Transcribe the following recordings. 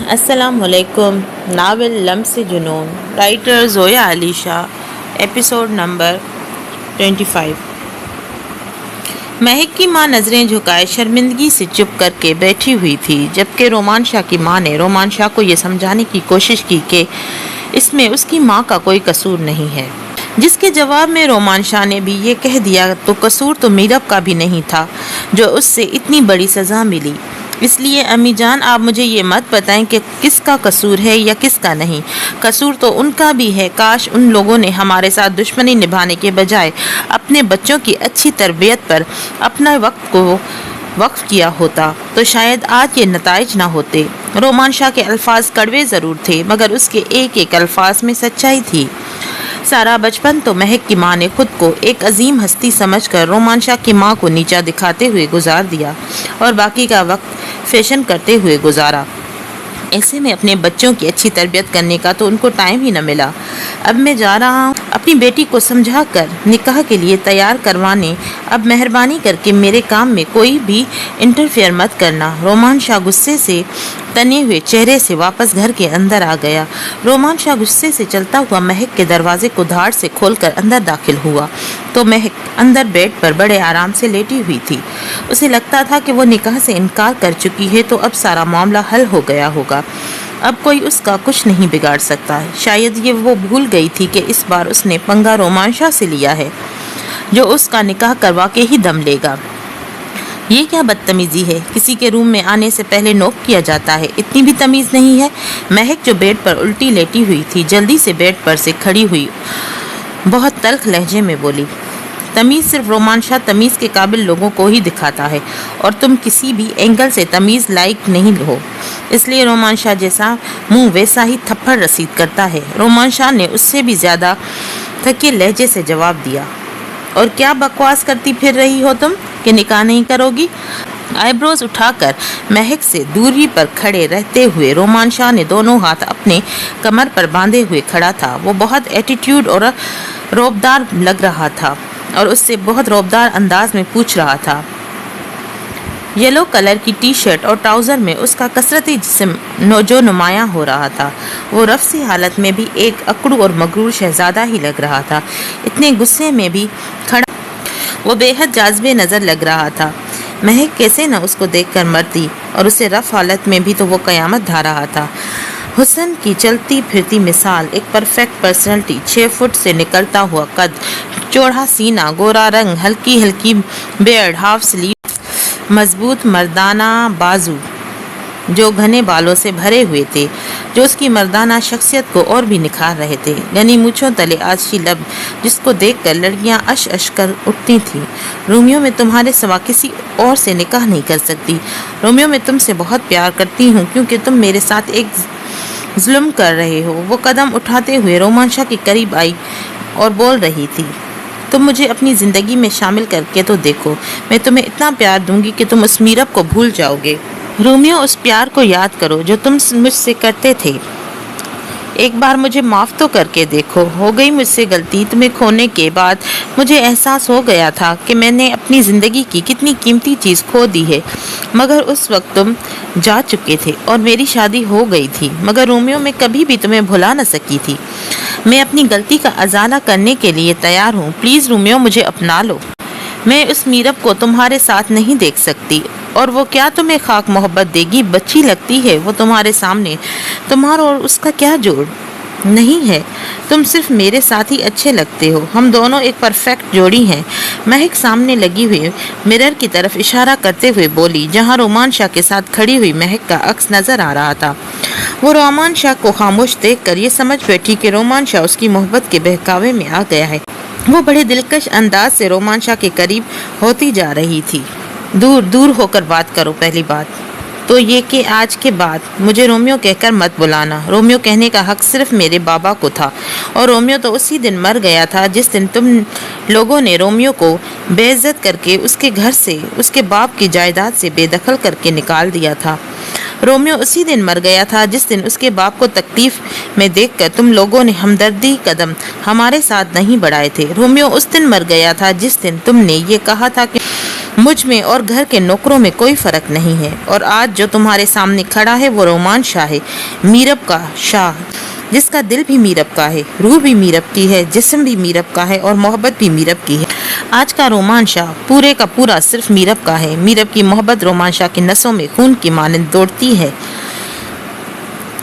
السلام علیکم۔ ناول لمس جنون، writer Zoya Ali Shah, episode number 25۔ مہک کی ماں نظریں جھکائے شرمندگی سے چپ کر کے بیٹھی ہوئی تھی، جبکہ رومان شاہ کی ماں نے رومان شاہ کو یہ سمجھانے کی کوشش کی کہ اس میں اس کی ماں کا کوئی قصور نہیں ہے، جس کے جواب میں رومان شاہ نے بھی یہ کہہ دیا تو قصور تو میرب کا بھی نہیں تھا جو اس سے اتنی بڑی سزا ملی۔ اس لیے امی جان آپ مجھے یہ مت بتائیں کہ کس کا قصور ہے یا کس کا نہیں، قصور تو ان کا بھی ہے۔ کاش ان لوگوں نے ہمارے ساتھ دشمنی نبھانے کے بجائے اپنے بچوں کی اچھی تربیت پر اپنا وقت کو وقف کیا ہوتا تو شاید آج یہ نتائج نہ ہوتے۔ رومان شاہ کے الفاظ کڑوے ضرور تھے، مگر اس کے ایک ایک الفاظ میں سچائی تھی۔ سارا بچپن تو مہک کی ماں نے خود کو ایک عظیم ہستی سمجھ کر رومان شاہ کی ماں کو نیچا دکھاتے ہوئے گزار دیا اور باقی کا وقت فیشن کرتے ہوئے گزارا۔ ایسے میں اپنے بچوں کی اچھی تربیت کرنے کا تو ان کو ٹائم ہی نہ ملا۔ اب میں جا رہا ہوں اپنی بیٹی کو سمجھا کر نکاح کے لیے تیار کروانے، اب مہربانی کر کے میرے کام میں کوئی بھی انٹرفیئر مت کرنا۔ رومان شاہ غصے سے تنے ہوئے چہرے سے واپس گھر کے اندر آ گیا۔ رومان شاہ غصے سے چلتا ہوا مہک کے دروازے کو دھاڑ سے کھول کر اندر داخل ہوا تو مہک اندر بیڈ پر بڑے آرام سے لیٹی ہوئی تھی۔ اسے لگتا تھا کہ وہ نکاح سے انکار کر چکی ہے تو اب سارا معاملہ حل ہو گیا ہوگا، اب کوئی اس کا کچھ نہیں بگاڑ سکتا ہے۔ شاید یہ وہ بھول گئی تھی کہ اس بار اس نے پنگا رومان شاہ سے لیا ہے جو اس کا نکاح کروا کے ہی دم لے گا۔ یہ کیا بدتمیزی ہے، کسی کے روم میں آنے سے پہلے نوک کیا جاتا ہے، اتنی بھی تمیز نہیں ہے۔ مہک جو بیڈ پر الٹی لیٹی ہوئی تھی جلدی سے بیڈ پر سے کھڑی ہوئی، بہت تلخ لہجے میں بولی، تمیز صرف رومان شاہ تمیز کے قابل لوگوں کو ہی دکھاتا ہے اور تم کسی بھی اینگل سے تمیز لائق نہیں ہو، اس لیے رومان شاہ جیسا منہ ویسا ہی تھپڑ رسید کرتا ہے۔ رومان شاہ نے اس سے بھی زیادہ تھکے لہجے سے جواب دیا، اور کیا بکواس کرتی پھر رہی ہو تم کہ نکاح نہیں کرو گی؟ آئی بروز اٹھا کر مہک سے دوری پر کھڑے رہتے ہوئے رومان شاہ نے دونوں ہاتھ اپنے کمر پر باندھے ہوئے کھڑا تھا۔ وہ بہت ایٹیٹیوڈ اور روبدار لگ رہا تھا اور اس سے بہت روبدار انداز میں پوچھ رہا تھا۔ یلو کلر کی ٹی شرٹ اور ٹراؤزر میں اس کا کثرتی جسم جو نمایاں ہو رہا تھا، وہ رفسی حالت میں بھی ایک اکڑو اور مغرور شہزادہ ہی لگ رہا تھا۔ اتنے غصے میں بھی کھڑا وہ بے حد جاذب نظر لگ رہا تھا۔ مہک کیسے نہ اس کو دیکھ کر مرتی، اور اسے رف حالت میں بھی تو وہ قیامت ڈھا رہا تھا۔ حسن کی چلتی پھرتی مثال، ایک پرفیکٹ پرسنالٹی، 6 فٹ سے نکلتا ہوا قد، چوڑا سینہ، گورا رنگ، ہلکی ہلکی بیئرڈ، ہاف سلیو، مضبوط مردانہ بازو جو گھنے بالوں سے بھرے ہوئے تھے، جو اس کی مردانہ شخصیت کو اور بھی نکھار رہے تھے، گھنی مونچھوں تلے آجشی لب جس کو دیکھ کر لڑکیاں اش اش کر اٹھتی تھیں۔ رومیو میں تمہارے سوا کسی اور سے نکاح نہیں کر سکتی، رومیو میں تم سے بہت پیار کرتی ہوں کیونکہ تم میرے ساتھ ایک ظلم کر رہے ہو۔ وہ قدم اٹھاتے ہوئے رومان شاہ کے قریب آئی اور بول رہی تھی، تم مجھے اپنی زندگی میں شامل کر کے تو دیکھو، میں تمہیں اتنا پیار دوں گی کہ تم اس میرب کو بھول جاؤ گے۔ رومیو، اس پیار کو یاد کرو جو تم مجھ سے کرتے تھے، ایک بار مجھے معاف تو کر کے دیکھو۔ ہو گئی مجھ سے غلطی، تمہیں کھونے کے بعد مجھے احساس ہو گیا تھا کہ میں نے اپنی زندگی کی کتنی قیمتی چیز کھو دی ہے، مگر اس وقت تم جا چکے تھے اور میری شادی ہو گئی تھی، مگر رومیو میں کبھی بھی تمہیں بھلا نہ سکی تھی۔ میں اپنی غلطی کا ازالہ کرنے کے لیے تیار ہوں، پلیز رومیو مجھے اپنا لو۔ میں اس میرب کو تمہارے ساتھ نہیں دیکھ سکتی، اور وہ کیا تمہیں خاک محبت دے گی، بچی لگتی ہے وہ تمہارے سامنے، تمہارا اور اس کا کیا جوڑ نہیں ہے، تم صرف میرے ساتھ ہی اچھے لگتے ہو، ہم دونوں ایک پرفیکٹ جوڑی ہیں۔ مہک سامنے لگی ہوئی مرر کی طرف اشارہ کرتے ہوئے بولی، جہاں رومان شاہ کے ساتھ کھڑی ہوئی مہک کا عکس نظر آ رہا تھا۔ وہ رومان شاہ کو خاموش دیکھ کر یہ سمجھ بیٹھی کہ رومان شاہ اس کی محبت کے بہکاوے میں آ گیا ہے۔ وہ بڑے دلکش انداز سے رومان شاہ کے قریب ہوتی جا رہی تھی۔ دور دور ہو کر بات کرو، پہلی بات تو یہ کہ آج کے بعد مجھے رومیو کہہ کر مت بلانا۔ رومیو کہنے کا حق صرف میرے بابا کو تھا، اور رومیو تو اسی دن مر گیا تھا جس دن تم لوگوں نے رومیو کو بے عزت کر کے اس کے گھر سے، اس کے باپ کی جائیداد سے بے دخل کر کے نکال دیا تھا۔ رومیو اسی دن مر گیا تھا جس دن اس کے باپ کو تکلیف میں دیکھ کر تم لوگوں نے ہمدردی قدم ہمارے ساتھ نہیں بڑھائے تھے۔ رومیو اس دن مر گیا تھا جس دن تم نے یہ کہا تھا کہ مجھ میں اور گھر کے نوکروں میں کوئی فرق نہیں ہے، اور آج جو تمہارے سامنے کھڑا ہے وہ رومان شاہ ہے، میرب کا شاہ، جس کا دل بھی میرب کا ہے، روح بھی میرب کی ہے، جسم بھی میرب کا ہے اور محبت بھی میرب کی ہے۔ آج کا رومان شاہ پورے کا پورا صرف میرب کا ہے۔ میرب کی محبت رومان شاہ کی نسوں میں خون کی مانند دوڑتی ہے۔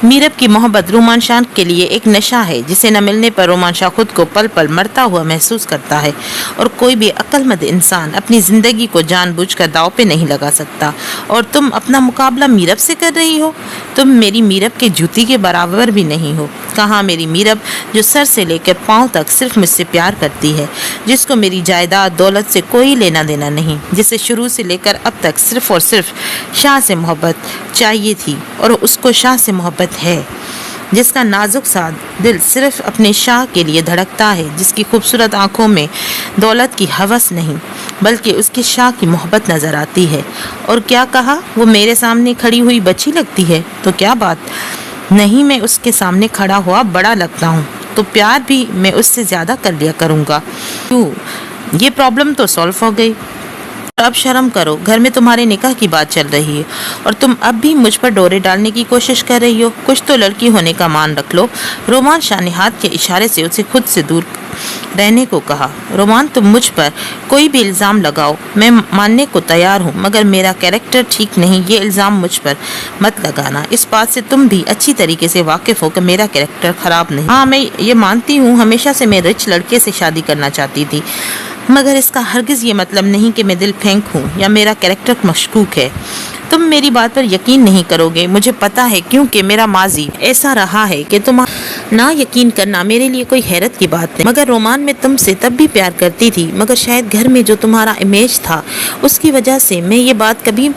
میرب کی محبت رومان شاہ کے لیے ایک نشہ ہے جسے نہ ملنے پر رومان شاہ خود کو پل پل مرتا ہوا محسوس کرتا ہے، اور کوئی بھی عقل مند انسان اپنی زندگی کو جان بوجھ کر داؤ پہ نہیں لگا سکتا۔ اور تم اپنا مقابلہ میرب سے کر رہی ہو؟ تم میری میرب کے جوتی کے برابر بھی نہیں ہو۔ کہاں میری میرب جو سر سے لے کر پاؤں تک صرف مجھ سے پیار کرتی ہے، جس کو میری جائیداد دولت سے کوئی لینا دینا نہیں، جسے شروع سے لے کر اب تک صرف اور صرف شاہ سے محبت چاہیے تھی اور اس کو شاہ سے محبت ہے، جس کا نازک سا دل صرف اپنے شاہ کے لیے دھڑکتا ہے، جس کی خوبصورت آنکھوں میں دولت کی ہوس نہیں بلکہ اس کے شاہ کی محبت نظر آتی ہے۔ اور کیا کہا؟ وہ میرے سامنے کھڑی ہوئی بچی لگتی ہے تو کیا بات نہیں، میں اس کے سامنے کھڑا ہوا بڑا لگتا ہوں تو پیار بھی میں اس سے زیادہ کر لیا کروں گا۔ کیوں؟ یہ پرابلم تو سالو ہو گئی۔ اب شرم کرو، گھر میں تمہارے نکاح کی بات چل رہی ہے اور تم اب بھی مجھ پر ڈورے ڈالنے کی کوشش کر رہی ہو۔ کچھ تو لڑکی ہونے کا مان رکھ لو۔ رومان شاہ نے ہاتھ کے اشارے سے اسے خود سے دور رہنے کو کہا۔ رومان، تم مجھ پر کوئی بھی الزام لگاؤ، میں ماننے کو تیار ہوں، مگر میرا کیریکٹر ٹھیک نہیں، یہ الزام مجھ پر مت لگانا۔ اس بات سے تم بھی اچھی طریقے سے واقف ہو کہ میرا کیریکٹر خراب نہیں۔ ہاں، میں یہ مانتی ہوں، ہمیشہ سے میں رچ لڑکے سے شادی کرنا چاہتی تھی، مگر اس کا ہرگز یہ مطلب نہیں کہ میں دل پھینک ہوں یا میرا کیریکٹر مشکوک ہے۔ تم میری بات پر یقین نہیں کرو گے، مجھے پتا ہے، کیونکہ میرا ماضی ایسا رہا ہے کہ تم نہ یقین کرنا میرے لیے کوئی حیرت کی بات نہیں۔ مگر رومان، میں تم سے تب بھی پیار کرتی تھی، مگر شاید گھر میں جو تمہارا امیج تھا اس کی وجہ سے میں یہ بات کبھی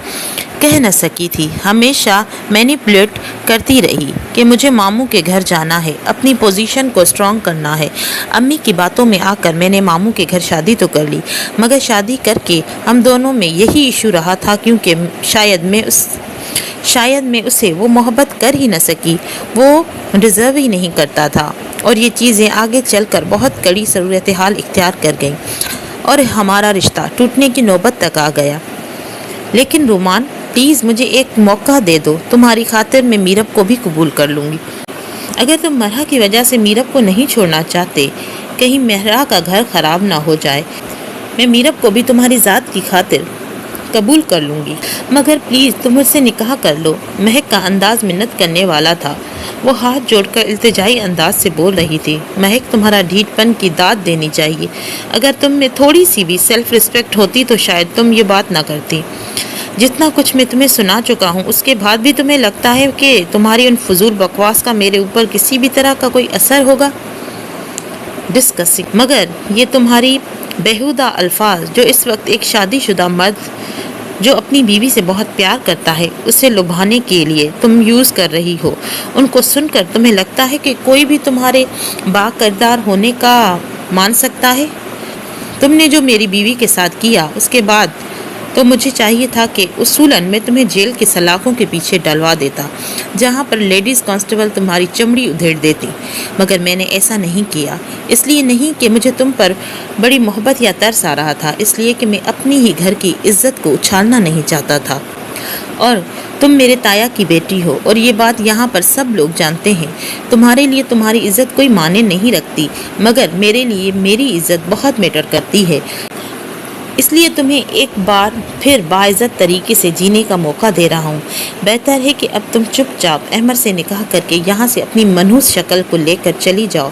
کہہ نہ سکی تھی۔ ہمیشہ مینیپولیٹ کرتی رہی کہ مجھے ماموں کے گھر جانا ہے، اپنی پوزیشن کو اسٹرانگ کرنا ہے۔ امی کی باتوں میں آ کر میں نے ماموں کے گھر شادی تو کر لی، مگر شادی کر کے ہم دونوں میں یہی ایشو رہا تھا، کیونکہ شاید میں اسے وہ محبت کر ہی نہ سکی، وہ ڈیزرو ہی نہیں کرتا تھا، اور یہ چیزیں آگے چل کر بہت کڑی صورتحال اختیار کر گئیں اور ہمارا رشتہ ٹوٹنے کی نوبت تک آ گیا۔ لیکن رومان، پلیز مجھے ایک موقع دے دو، تمہاری خاطر میں میرب کو بھی قبول کر لوں گی۔ اگر تم مرحا کی وجہ سے میرب کو نہیں چھوڑنا چاہتے، کہیں مرحا کا گھر خراب نہ ہو جائے، میں میرب کو بھی تمہاری ذات کی خاطر قبول کر لوں گی، مگر پلیز تم مجھ سے نکاح کر لو۔ مہک کا انداز منت کرنے والا تھا، وہ ہاتھ جوڑ کر التجائی انداز سے بول رہی تھی۔ مہک، تمہارا ڈھیٹ پن کی داد دینی چاہیے، اگر تم میں تھوڑی سی بھی سیلف ریسپیکٹ ہوتی تو شاید تم یہ بات نہ کرتی۔ جتنا کچھ میں تمہیں سنا چکا ہوں، اس کے بعد بھی تمہیں لگتا ہے کہ تمہاری ان فضول بکواس کا میرے اوپر کسی بھی طرح کا کوئی اثر ہوگا؟ ڈسکسنگ۔ مگر یہ تمہاری بیہودہ الفاظ جو اس وقت ایک شادی شدہ مرد جو اپنی بیوی سے بہت پیار کرتا ہے اسے لبھانے کے لیے تم یوز کر رہی ہو، ان کو سن کر تمہیں لگتا ہے کہ کوئی بھی تمہارے با کردار ہونے کا مان سکتا ہے؟ تم نے جو میری بیوی کے ساتھ کیا، اس کے بعد تو مجھے چاہیے تھا کہ اصولاً میں تمہیں جیل کی سلاخوں کے پیچھے ڈلوا دیتا، جہاں پر لیڈیز کانسٹیبل تمہاری چمڑی ادھیڑ دیتی، مگر میں نے ایسا نہیں کیا۔ اس لیے نہیں کہ مجھے تم پر بڑی محبت یا ترس آ رہا تھا، اس لیے کہ میں اپنی ہی گھر کی عزت کو اچھالنا نہیں چاہتا تھا۔ اور تم میرے تایا کی بیٹی ہو، اور یہ بات یہاں پر سب لوگ جانتے ہیں۔ تمہارے لیے تمہاری عزت کوئی معنی نہیں رکھتی، مگر میرے لیے میری عزت بہت میٹر کرتی ہے، اس لیے تمہیں ایک بار پھر باعزت طریقے سے جینے کا موقع دے رہا ہوں۔ بہتر ہے کہ اب تم چپ چاپ احمد سے نکاح کر کے یہاں سے اپنی منحوس شکل کو لے کر چلی جاؤ،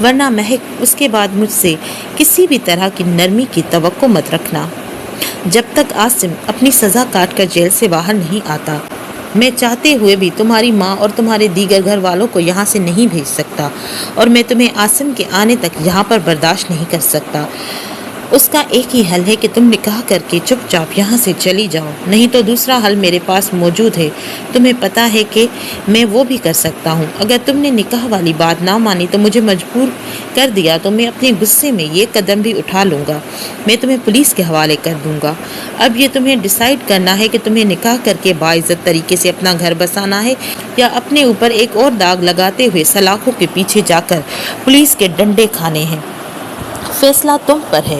ورنہ مہک، اس کے بعد مجھ سے کسی بھی طرح کی نرمی کی توقع مت رکھنا جب تک عاصم اپنی سزا کاٹ کر جیل سے باہر نہیں آتا۔ میں چاہتے ہوئے بھی تمہاری ماں اور تمہارے دیگر گھر والوں کو یہاں سے نہیں بھیج سکتا، اور میں تمہیں عاصم کے آنے تک یہاں پر برداشت نہیں کر سکتا۔ اس کا ایک ہی حل ہے کہ تم نکاح کر کے چپ چاپ یہاں سے چلی جاؤ، نہیں تو دوسرا حل میرے پاس موجود ہے، تمہیں پتا ہے کہ میں وہ بھی کر سکتا ہوں۔ اگر تم نے نکاح والی بات نہ مانی تو مجھے مجبور کر دیا تو میں اپنے غصے میں یہ قدم بھی اٹھا لوں گا، میں تمہیں پولیس کے حوالے کر دوں گا۔ اب یہ تمہیں ڈیسائیڈ کرنا ہے کہ تمہیں نکاح کر کے باعزت طریقے سے اپنا گھر بسانا ہے، یا اپنے اوپر ایک اور داغ لگاتے ہوئے سلاخوں کے پیچھے جا کر پولیس کے ڈنڈے کھانے ہیں۔ فیصلہ تم پر ہے۔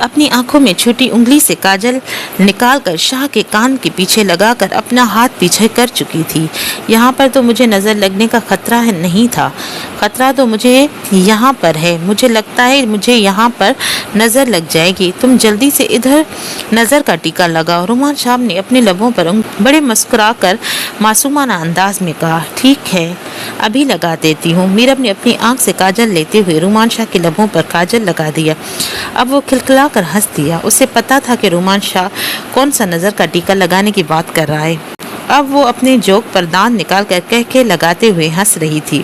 اپنی آنکھوں میں چھوٹی انگلی سے کاجل نکال کر شاہ کے کان کے پیچھے لگا کر اپنا ہاتھ پیچھے کر چکی تھی۔ یہاں پر تو مجھے نظر لگنے کا خطرہ نہیں تھا، خطرہ تو مجھے یہاں پر ہے، مجھے لگتا ہے مجھے یہاں پر نظر لگ جائے گی، تم جلدی سے ادھر نظر کا ٹیکا لگاؤ۔ رومان شاہ نے اپنے لبوں پر بڑے مسکرا کر معصومانہ انداز میں کہا، ٹھیک ہے ابھی لگا دیتی ہوں۔ میرب نے اپنی آنکھ سے کاجل لیتے ہوئے رومان شاہ کے لبوں پر کاجل لگا دیا۔ اب وہ کھلکھلا کر ہنس دیا، اسے پتا تھا کہ رومان شاہ کون سا نظر کا ٹیکا لگانے کی بات کر رہا ہے۔ اب وہ اپنے جوک پر دانت نکال کر کہہ لگاتے ہوئے ہنس رہی تھی۔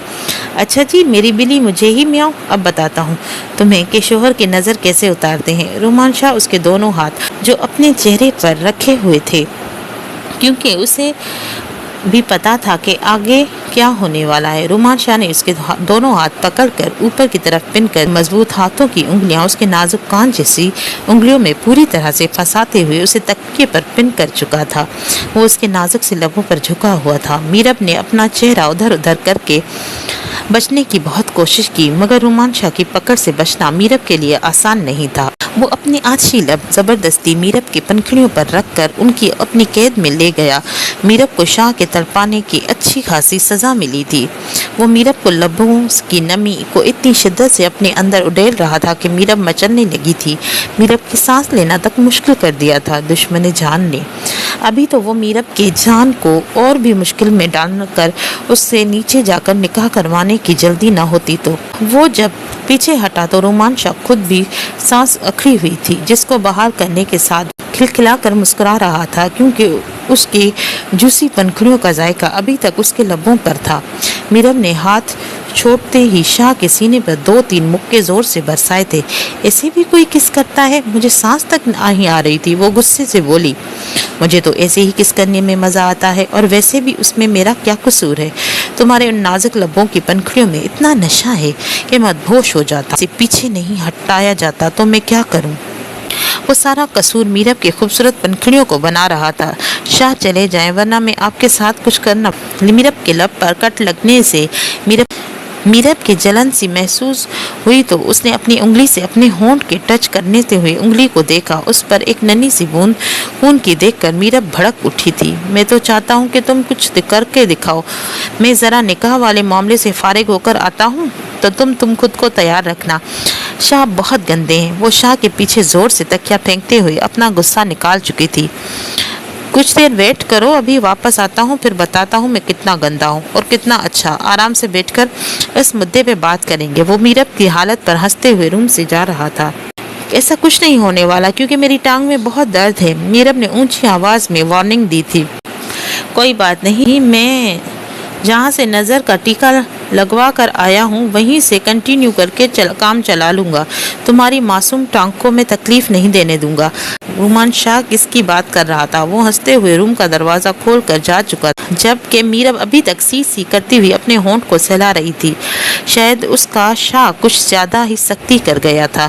اچھا جی میری بلی مجھے ہی میاؤ، اب بتاتا ہوں تمہیں کہ شوہر کی نظر کیسے اتارتے ہیں۔ رومان شاہ اس کے دونوں ہاتھ جو اپنے چہرے پر رکھے ہوئے تھے، کیونکہ اسے بھی پتا تھا کہ آگے کیا ہونے والا ہے، رومان شاہ نے اس کے دونوں ہاتھ پکڑ کر اوپر کی طرف پن کر مضبوط ہاتھوں کی انگلیاں اس کے نازک کان جیسی انگلیوں میں پوری طرح سے پھنساتے ہوئے اسے تکیے پر پن کر چکا تھا۔ وہ اس کے نازک سے لبوں پر جھکا ہوا تھا۔ میرب نے اپنا چہرہ ادھر ادھر کر کے بچنے کی بہت کوشش کی، مگر رومان شاہ کی پکڑ سے بچنا میرب کے لیے آسان نہیں تھا۔ وہ اپنی آچھی لب زبردستی میرب کی پنکھڑیوں پر رکھ کر ان کی اپنی قید میں لے گیا۔ میرب کو شاہ کے تڑپانے کی اچھی خاصی سزا ملی تھی۔ وہ میرب کو لبوں کی نمی کو اتنی شدت سے اپنے اندر اڈیل رہا تھا کہ میرب مچلنے لگی تھی۔ میرب کی سانس لینا تک مشکل کر دیا تھا دشمن جان نے۔ ابھی تو وہ میرب کے جان کو اور بھی مشکل میں ڈال کر اس سے نیچے جا کر نکاح کروانے کی جلدی نہ ہوتی تو وہ جب پیچھے ہٹا تو رومان شاہ خود بھی سانس اکھڑی ہوئی تھی، جس کو بحال کرنے کے ساتھ کھلکھلا کر مسکرا رہا تھا، کیونکہ اس کی جوسی پنکھڑیوں کا ذائقہ ابھی تک اس کے لبوں پر تھا۔ میرب نے ہاتھ چھوڑتے ہی شاہ کے سینے پر 2-3 مکے زور سے برسائے تھے۔ ایسے بھی کوئی کس کرتا ہے، مجھے سانس تک نہیں آ رہی تھی۔ وہ غصے سے بولی، مجھے تو ایسے ہی کس کرنے میں مزہ آتا ہے، اور ویسے بھی اس میں میرا کیا قصور ہے؟ تمہارے ان نازک لبوں کی پنکھڑیوں میں اتنا نشہ ہے کہ مدہوش ہو جاتا، اسے پیچھے نہیں ہٹایا جاتا تو میں کیا کروں؟ وہ سارا قصور میرب کے خوبصورت پنکھڑیوں کو بنا رہا تھا۔ شاہ چلے جائیں ورنہ میں آپ کے ساتھ کچھ کرنا۔ میرب کے لب پر کٹ لگنے سے میرب کی جلن سی محسوس ہوئی تو اس نے اپنی انگلی سے اپنے ہونٹ کے ٹچ کرنے ہوئے انگلی کو دیکھا۔ اس پر ایک ننھی سی بوند خون کی دیکھ کر میرب بھڑک اٹھی تھی۔ میں تو چاہتا ہوں کہ تم کچھ کر کے دکھاؤ، میں ذرا نکاح والے معاملے سے فارغ ہو کر آتا ہوں تو تم خود کو تیار رکھنا۔ شاہ بہت گندے ہیں۔ وہ شاہ کے پیچھے زور سے تکیا پھینکتے ہوئے اپنا غصہ نکال چکی تھی۔ کچھ دیر ویٹ کرو، ابھی واپس آتا ہوں، پھر بتاتا ہوں میں کتنا گندا ہوں اور کتنا اچھا۔ آرام سے بیٹھ کر اس مدعے پہ بات کریں گے۔ وہ میرب کی حالت پر ہنستے ہوئے روم سے جا رہا تھا۔ ایسا کچھ نہیں ہونے والا، کیونکہ میری ٹانگ میں بہت درد ہے، میرب نے اونچی آواز میں وارننگ دی تھی۔ کوئی بات نہیں، میں جہاں سے نظر کا ٹیکا لگوا کر آیا ہوں وہیں سے کنٹینیو کر کے کام چلا لوں گا، تمہاری معصوم ٹانگ کو میں تکلیف نہیں دینے دوں گا۔ رومان شاہ کس کی بات کر رہا تھا؟ وہ ہنستے ہوئے روم کا دروازہ کھول کر جا چکا تھا، جبکہ میرب ابھی تک سی کرتی ہوئی اپنے ہونٹ کو سہلا رہی تھی۔ شاید اس کا شاہ کچھ زیادہ ہی سختی کر گیا تھا،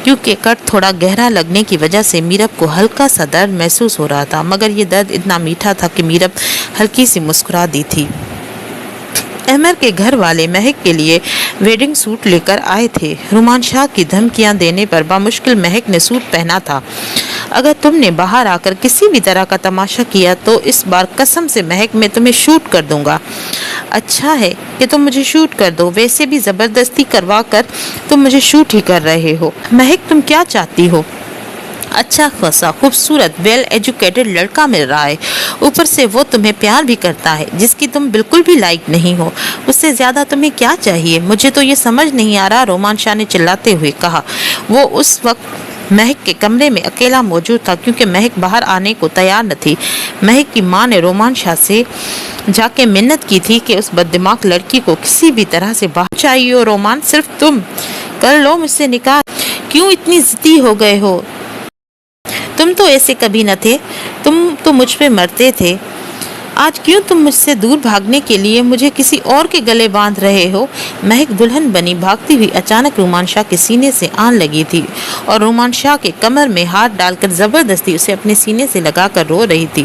کیونکہ کٹ تھوڑا گہرا لگنے کی وجہ سے میرب کو ہلکا سا درد محسوس ہو رہا تھا، مگر یہ درد اتنا میٹھا تھا کہ میرب ہلکی سی مسکرا دی تھی۔ احمر کے گھر والے مہک کے لیے ویڈنگ سوٹ لے کر آئے تھے۔ رومان شاہ کی دھمکیاں دینے پر بامشکل مہک نے سوٹ پہنا تھا۔ اگر تم نے باہر آ کر کسی بھی طرح کا تماشا کیا تو اس بار قسم سے مہک میں تمہیں شوٹ کر دوں گا۔ اچھا ہے کہ تم مجھے شوٹ کر دو، ویسے بھی زبردستی کروا کر تم مجھے شوٹ ہی کر رہے ہو۔ مہک تم کیا چاہتی ہو؟ اچھا خاصا خوبصورت ویل ایجوکیٹڈ لڑکا مل رہا ہے، اوپر سے وہ تمہیں پیار بھی کرتا ہے جس کی تم بالکل بھی لائق نہیں ہو، اس سے زیادہ تمہیں کیا چاہیے؟ مجھے تو یہ سمجھ نہیں آ رہا، رومان شاہ نے چلاتے ہوئے کہا۔ وہ اس وقت مہک کے کمرے میں اکیلا موجود تھا، کیونکہ مہک باہر آنے کو تیار نہ تھی۔ مہک کی ماں نے رومان شاہ سے جا کے منت کی تھی کہ اس بددماغ لڑکی کو کسی بھی طرح سے باہر چاہیے۔ رومان صرف تم کر لو مجھ سے نکاح، کیوں اتنی ضدی ہو گئے ہو؟ تم تو ایسے کبھی نہ تھے، تم تو مجھ پہ مرتے تھے، آج کیوں تم مجھ سے دور بھاگنے کے لیے مجھے کسی اور کے گلے باندھ رہے ہو؟ مہک دلہن بنی بھاگتی ہوئی اچانک رومان شاہ کے سینے سے آن لگی تھی اور رومان شاہ کے کمر میں ہاتھ ڈال کر زبردستی اسے اپنے سینے سے لگا کر رو رہی تھی۔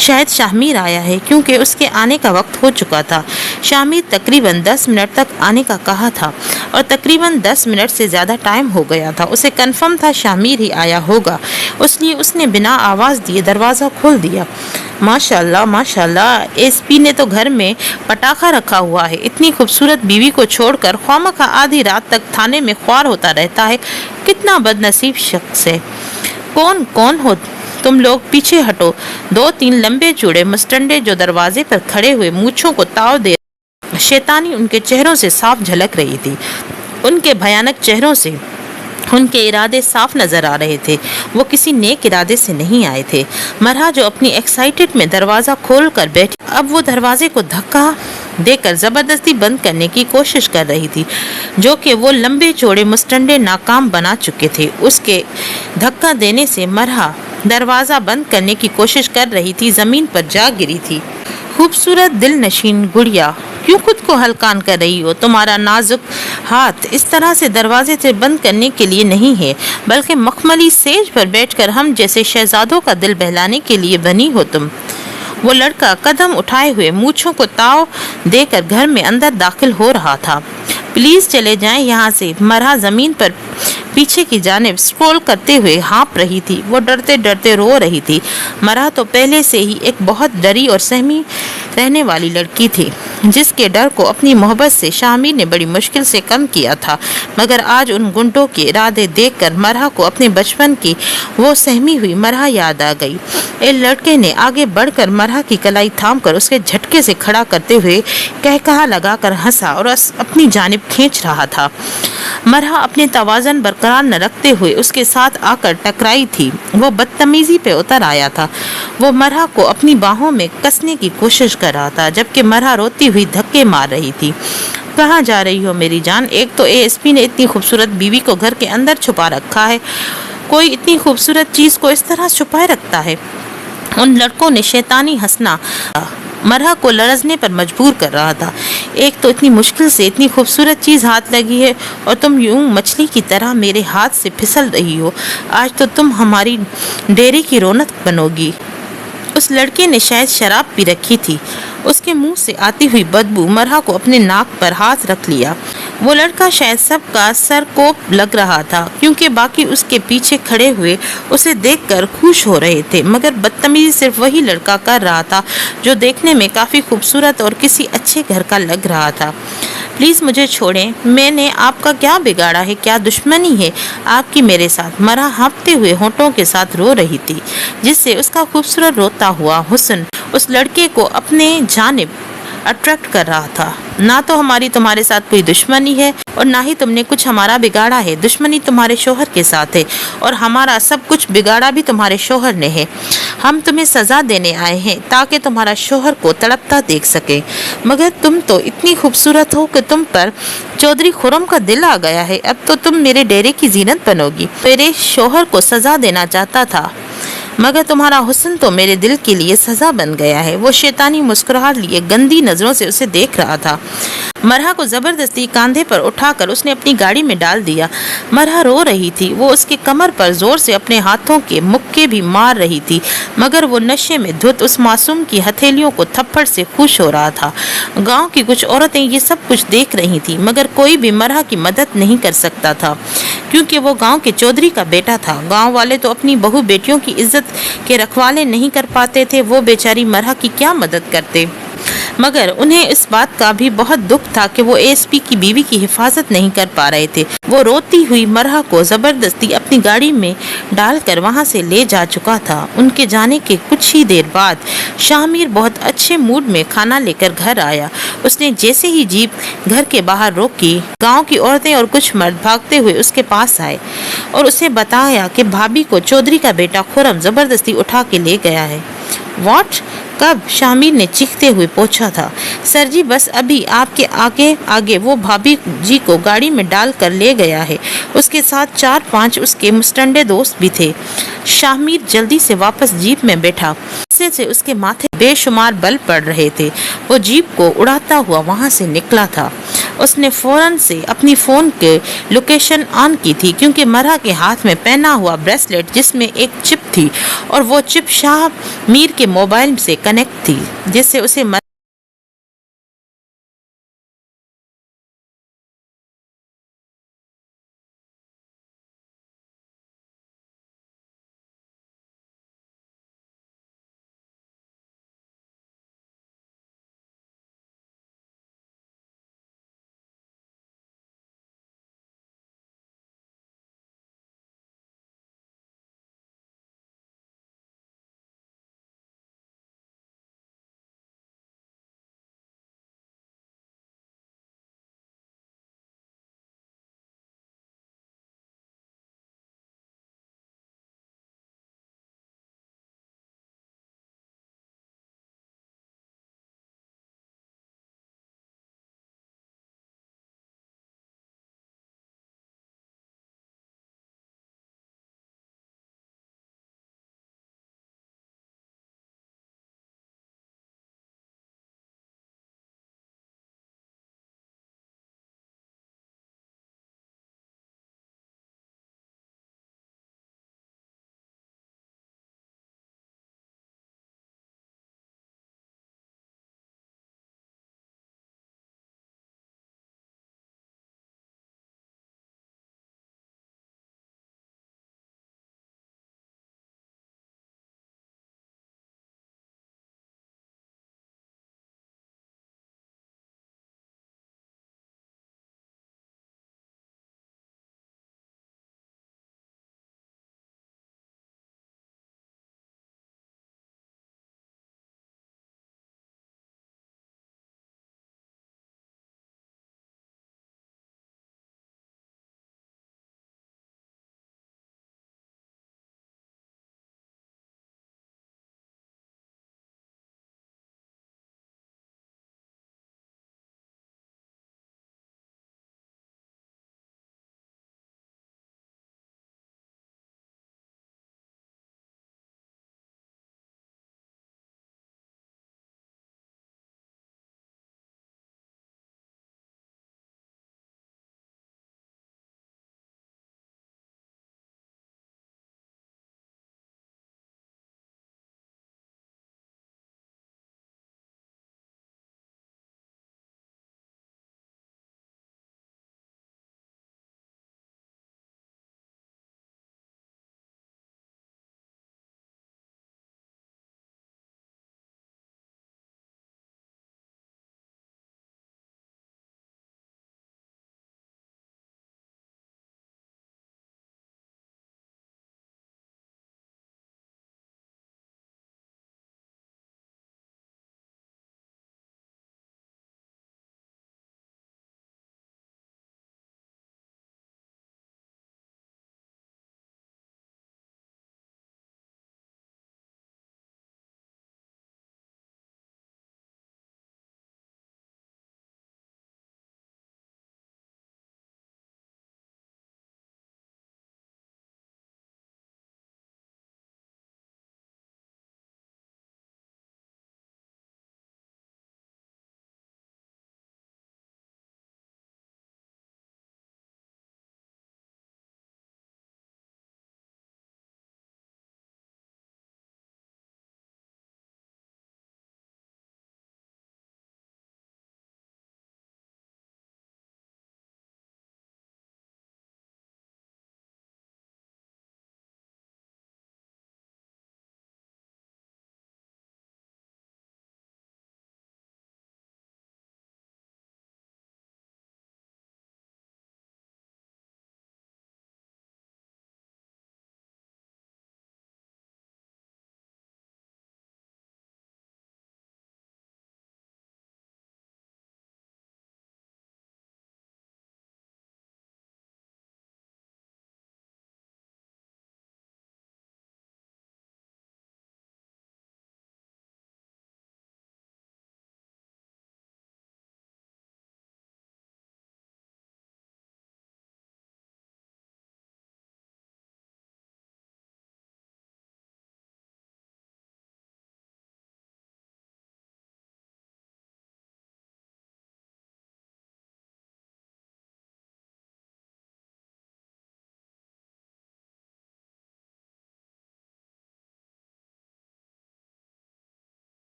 شاید شاہمیر آیا ہے کیونکہ اس کے آنے کا وقت ہو چکا تھا۔ شاہمیر تقریباً 10 منٹ تک آنے کا کہا تھا اور تقریباً 10 منٹ سے زیادہ ٹائم ہو گیا تھا۔ اسے کنفرم تھا شاہمیر ہی آیا ہوگا، اس لیے اس نے بنا آواز دیے دروازہ کھول دیا۔ ماشاءاللہ ماشاءاللہ، ایس پی نے تو گھر میں پٹاخہ رکھا ہوا ہے، اتنی خوبصورت بیوی کو چھوڑ کر خوامخواہ آدھی رات تک تھانے میں خوار ہوتا رہتا ہے، کتنا بد نصیب شخص ہے۔ کون ہو تم لوگ؟ پیچھے ہٹو۔ 2-3 لمبے چوڑے مستنڈے جو دروازے پر کھڑے ہوئے مونچھوں کو تاؤ دے شیطانی ان کے چہروں سے صاف جھلک رہی تھی۔ ان کے بھیانک چہروں سے ان کے ارادے صاف نظر آ رہے تھے، وہ کسی نیک ارادے سے نہیں آئے تھے۔ مرحا جو اپنی ایکسائٹڈ میں دروازہ کھول کر بیٹھی، اب وہ دروازے کو دھکا دے کر زبردستی بند کرنے کی کوشش کر رہی تھی، جو کہ وہ لمبے چوڑے مستنڈے ناکام بنا چکے تھے۔ اس کے دھکا دینے سے مرحا دروازہ بند کرنے کی کوشش کر رہی تھی، زمین پر جا گری تھی۔ خوبصورت دل نشین گڑیا، کیوں خود کو ہلکان کر رہی ہو؟ تمہارا نازک ہاتھ اس طرح سے دروازے سے بند کرنے کے لیے نہیں ہے، بلکہ مخملی سیج پر بیٹھ کر ہم جیسے شہزادوں کا دل بہلانے کے لیے بنی ہو تم۔ وہ لڑکا قدم اٹھائے ہوئے مونچھوں کو تاؤ دے کر گھر میں اندر داخل ہو رہا تھا۔ پلیز چلے جائیں یہاں سے۔ مرحا زمین پر پیچھے کی جانب سکرول کرتے ہوئے ہانپ رہی تھی، وہ ڈرتے ڈرتے رو رہی تھی۔ مرحا تو پہلے سے ہی ایک بہت ڈری اور سہمی رہنے والی لڑکی تھی، جس کے ڈر کو اپنی محبت سے شاہمیر نے بڑی مشکل سے کم کیا تھا، مگر آج ان گنڈوں کے ارادے دیکھ کر مرحا کو اپنے بچپن کی وہ سہمی ہوئی مرحا یاد آ گئی۔ ایک لڑکے نے آگے بڑھ کر مرحا کی کلائی تھام کر اسے جھٹکے سے کھڑا کرتے ہوئے کہا لگا کر ہنسا اور اپنی جانب کھینچ رہا تھا۔ مرحا اپنے توازن برقرار نہ رکھتے ہوئے اس کے ساتھ آ کر ٹکرائی تھی۔ وہ بدتمیزی پہ اتر آیا تھا، وہ مرحا کو اپنی باہوں میں کسنے کی کوشش کر رہا تھا، جبکہ مرحا روتی ہوئی دھکے مار رہی تھی۔ کہاں جا رہی ہو میری جان؟ ایک تو اے ایس پی نے اتنی خوبصورت بیوی کو گھر کے اندر چھپا رکھا ہے، کوئی اتنی خوبصورت چیز کو اس طرح چھپائے رکھتا ہے؟ ان لڑکوں نے شیطانی ہنسنا مرحا کو لرزنے پر مجبور کر رہا تھا۔ ایک تو اتنی مشکل سے اتنی خوبصورت چیز ہاتھ لگی ہے اور تم یوں مچھلی کی طرح میرے ہاتھ سے پھسل رہی ہو۔ آج تو تم ہماری ڈیرے کی رونق بنو گی۔ اس لڑکے نے شاید شراب پی رکھی تھی، اس کے منہ سے آتی ہوئی بدبو مرحا کو اپنے ناک پر ہاتھ رکھ لیا۔ وہ لڑکا شاید سب کا سرکوپ لگ رہا تھا، کیونکہ باقی اس کے پیچھے کھڑے ہوئے اسے دیکھ کر خوش ہو رہے تھے، مگر بدتمیزی صرف وہی لڑکا کر رہا تھا جو دیکھنے میں کافی خوبصورت اور کسی اچھے گھر کا لگ رہا تھا۔ پلیز مجھے چھوڑیں، میں نے آپ کا کیا بگاڑا ہے؟ کیا دشمنی ہے آپ کی میرے ساتھ؟ مرحا ہانپتے ہوئے ہونٹوں کے ساتھ رو رہی تھی، جس سے اس کا خوبصورت روتا ہوا حسن اس لڑکے کو اپنے جانب اٹریکٹ کر رہا تھا۔ نہ تو ہماری تمہارے ساتھ کوئی دشمنی ہے اور نہ ہی تم نے کچھ ہمارا بگاڑا ہے۔ دشمنی تمہارے شوہر کے ساتھ ہے اور ہمارا سب کچھ بگاڑا بھی تمہارے شوہر نے ہے۔ ہم تمہیں سزا دینے آئے ہیں تاکہ تمہارا شوہر کو تڑپتا دیکھ سکیں، مگر تم تو اتنی خوبصورت ہو کہ تم پر چودھری خرم کا دل آ گیا ہے۔ اب تو تم میرے ڈیرے کی زینت بنو گی۔ میرے شوہر کو سزا دینا چاہتا تھا، مگر تمہارا حسن تو میرے دل کے لیے سزا بن گیا ہے۔ وہ شیطانی مسکراہٹ لیے گندی نظروں سے اسے دیکھ رہا تھا۔ مرحا کو زبردستی کاندھے پر اٹھا کر اس نے اپنی گاڑی میں ڈال دیا۔ مرحا رو رہی تھی، وہ اس کے کمر پر زور سے اپنے ہاتھوں کے مکے بھی مار رہی تھی، مگر وہ نشے میں دھت اس معصوم کی ہتھیلیوں کو تھپڑ سے خوش ہو رہا تھا۔ گاؤں کی کچھ عورتیں یہ سب کچھ دیکھ رہی تھیں، مگر کوئی بھی مرحا کی مدد نہیں کر سکتا تھا، کیونکہ وہ گاؤں کے چودھری کا بیٹا تھا۔ گاؤں والے تو اپنی بہو بیٹیوں کی عزت کے رکھوالے نہیں کر پاتے تھے، وہ بیچاری مرحا کی کیا مدد کرتے؟ مگر انہیں اس بات کا بھی بہت دکھ تھا کہ وہ ایس پی کی بیوی کی حفاظت نہیں کر پا رہے تھے۔ وہ روتی ہوئی مرحا کو زبردستی اپنی گاڑی میں ڈال کر وہاں سے لے جا چکا تھا۔ ان کے جانے کے کچھ ہی دیر بعد شاہمیر بہت اچھے موڈ میں کھانا لے کر گھر آیا۔ اس نے جیسے ہی جیپ گھر کے باہر روکی، گاؤں کی عورتیں اور کچھ مرد بھاگتے ہوئے اس کے پاس آئے اور اسے بتایا کہ بھابھی کو چودھری کا بیٹا خرم زبردستی اٹھا کے لے گیا ہے۔ واٹ؟ کب؟ شاہمیر نے چیختے ہوئے پوچھا تھا۔ سر جی بس ابھی آپ کے آگے آگے وہ بھابھی جی کو گاڑی میں ڈال کر لے گیا ہے، اس کے ساتھ 4-5 اس کے مستنڈے دوست بھی تھے۔ شاہمیر جلدی سے واپس جیپ میں بیٹھا، سے اس کے ماتھے بے شمار بل پڑ رہے تھے۔ وہ جیپ کو اڑاتا ہوا وہاں سے نکلا تھا۔ اس نے فوراً سے اپنی فون کے لوکیشن آن کی تھی، کیونکہ مرحا کے ہاتھ میں پہنا ہوا بریسلیٹ جس میں ایک چپ تھی اور وہ چپ شاہ میر کے موبائل سے کنیکٹ تھی، جس سے اسے